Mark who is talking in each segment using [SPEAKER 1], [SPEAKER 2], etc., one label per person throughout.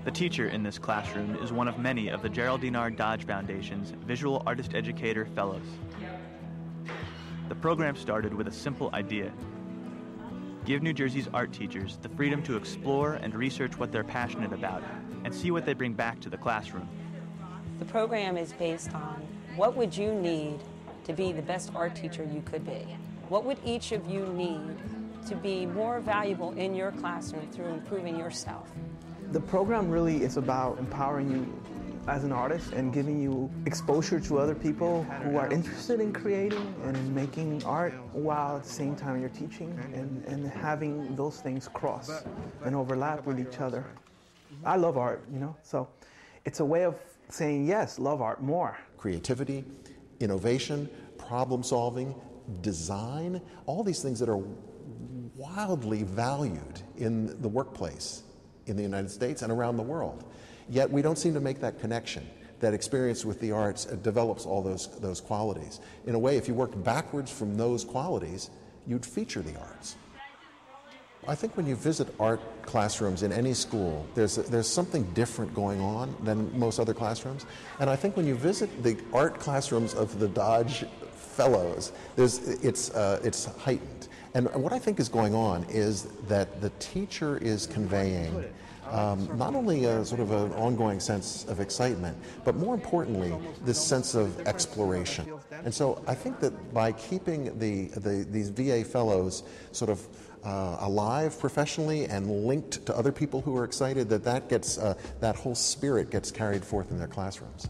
[SPEAKER 1] The teacher in this classroom is one of many of the Geraldine R. Dodge Foundation's Visual Artist Educator Fellows. The program started with a simple idea: give New Jersey's art teachers the freedom to explore and research what they're passionate about and see what they bring back to the classroom.
[SPEAKER 2] The program is based on what would you need to be the best art teacher you could be? What would each of you need to be more valuable in your classroom through improving yourself?
[SPEAKER 3] The program really is about empowering you as an artist and giving you exposure to other people who are interested in creating and in making art while at the same time you're teaching, and having those things cross and overlap with each other. I love art, you know, so it's a way of saying, yes, love art more.
[SPEAKER 4] Creativity, innovation, problem solving, design, all these things that are wildly valued in the workplace in the United States and around the world. Yet we don't seem to make that connection. That experience with the arts develops all those qualities. In a way, if you worked backwards from those qualities, you'd feature the arts. I think when you visit art classrooms in any school, there's something different going on than most other classrooms. And I think when you visit the art classrooms of the Dodge Fellows, it's heightened. And what I think is going on is that the teacher is conveying not only a sort of an ongoing sense of excitement, but more importantly, this sense of exploration. And so I think that by keeping these VA fellows sort of alive professionally and linked to other people who are excited, that whole spirit gets carried forth in their classrooms.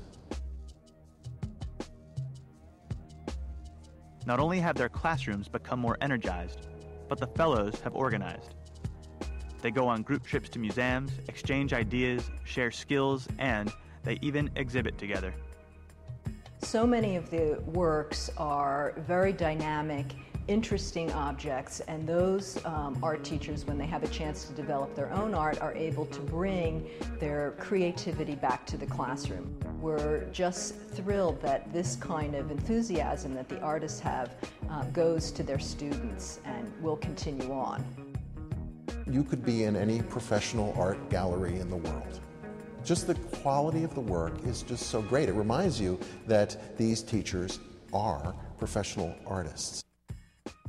[SPEAKER 1] Not only have their classrooms become more energized, but the fellows have organized. They go on group trips to museums, exchange ideas, share skills, and they even exhibit together.
[SPEAKER 5] So many of the works are very dynamic, interesting objects, and those art teachers, when they have a chance to develop their own art, are able to bring their creativity back to the classroom. We're just thrilled that this kind of enthusiasm that the artists have goes to their students and will continue on.
[SPEAKER 4] You could be in any professional art gallery in the world. Just the quality of the work is just so great. It reminds you that these teachers are professional artists.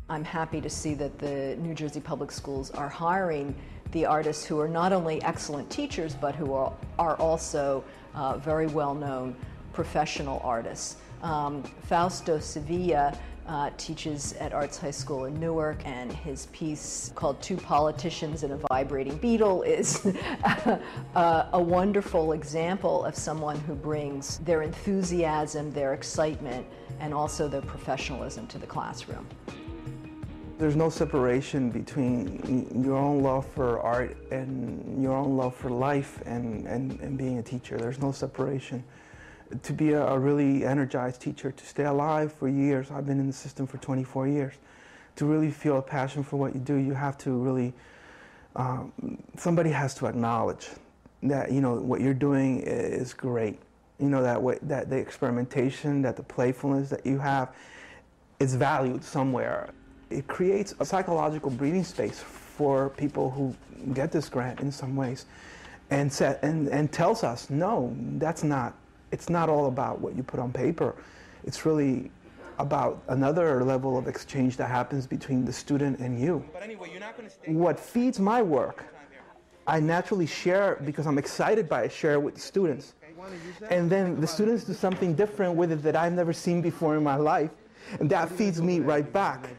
[SPEAKER 5] I'm happy to see that the New Jersey Public Schools are hiring the artists who are not only excellent teachers, but who are also very well-known professional artists. Fausto Sevila teaches at Arts High School in Newark, and his piece called Two Politicians and a Vibrating Beetle is a wonderful example of someone who brings their enthusiasm, their excitement, and also their professionalism to the classroom.
[SPEAKER 3] There's no separation between your own love for art and your own love for life and being a teacher. There's no separation. To be a really energized teacher, to stay alive for years, I've been in the system for 24 years, to really feel a passion for what you do, you have to really, somebody has to acknowledge that, you know, what you're doing is great. You know, that the experimentation, that the playfulness that you have is valued somewhere. It creates a psychological breathing space for people who get this grant in some ways, and tells us, no, it's not all about what you put on paper. It's really about another level of exchange that happens between the student and you. But anyway, you're not going to stay. What feeds my work, I naturally share because I'm excited by it, share it with the students. And then the students do something different with it that I've never seen before in my life, and that feeds me right back.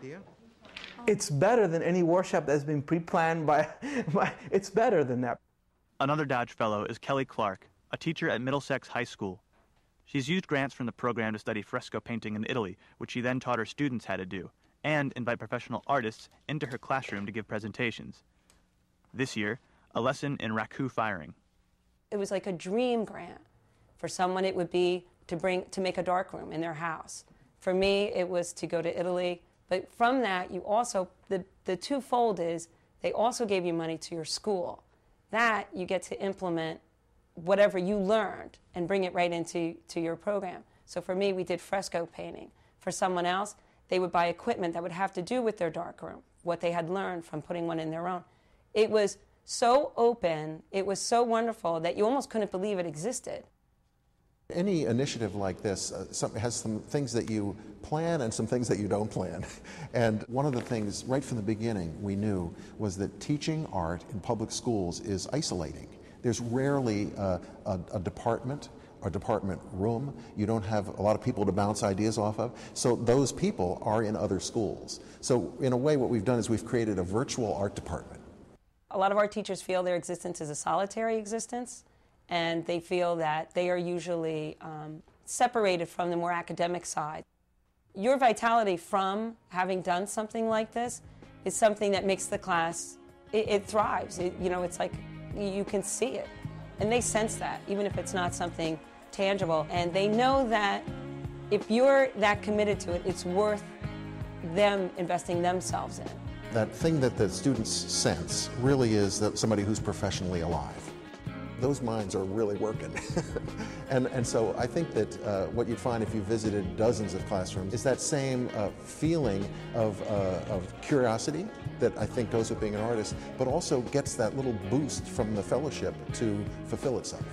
[SPEAKER 3] It's better than any workshop that's been pre-planned by it's better than that.
[SPEAKER 1] Another Dodge Fellow is Kelly Clark, a teacher at Middlesex High School. She's used grants from the program to study fresco painting in Italy, which she then taught her students how to do, and invite professional artists into her classroom to give presentations. This year, a lesson in raku firing.
[SPEAKER 2] It was like a dream grant. For someone, it would be to make a darkroom in their house. For me, it was to go to Italy. But from that, you also, the twofold is, they also gave you money to your school. That you get to implement whatever you learned and bring it right into your program. So for me, we did fresco painting. For someone else, they would buy equipment that would have to do with their darkroom, what they had learned from putting one in their own. It was so open, it was so wonderful that you almost couldn't believe it existed.
[SPEAKER 4] Any initiative like this has some things that you plan and some things that you don't plan. And one of the things right from the beginning we knew was that teaching art in public schools is isolating. There's rarely a department or department room. You don't have a lot of people to bounce ideas off of. So those people are in other schools. So in a way what we've done is we've created a virtual art department.
[SPEAKER 2] A lot of art teachers feel their existence is a solitary existence, and they feel that they are usually separated from the more academic side. Your vitality from having done something like this is something that makes the class, it thrives. It's like you can see it. And they sense that, even if it's not something tangible. And they know that if you're that committed to it, it's worth them investing themselves in it.
[SPEAKER 4] That thing that the students sense really is that somebody who's professionally alive. Those minds are really working. and so I think that what you'd find if you visited dozens of classrooms is that same feeling of curiosity that I think goes with being an artist, but also gets that little boost from the fellowship to fulfill itself.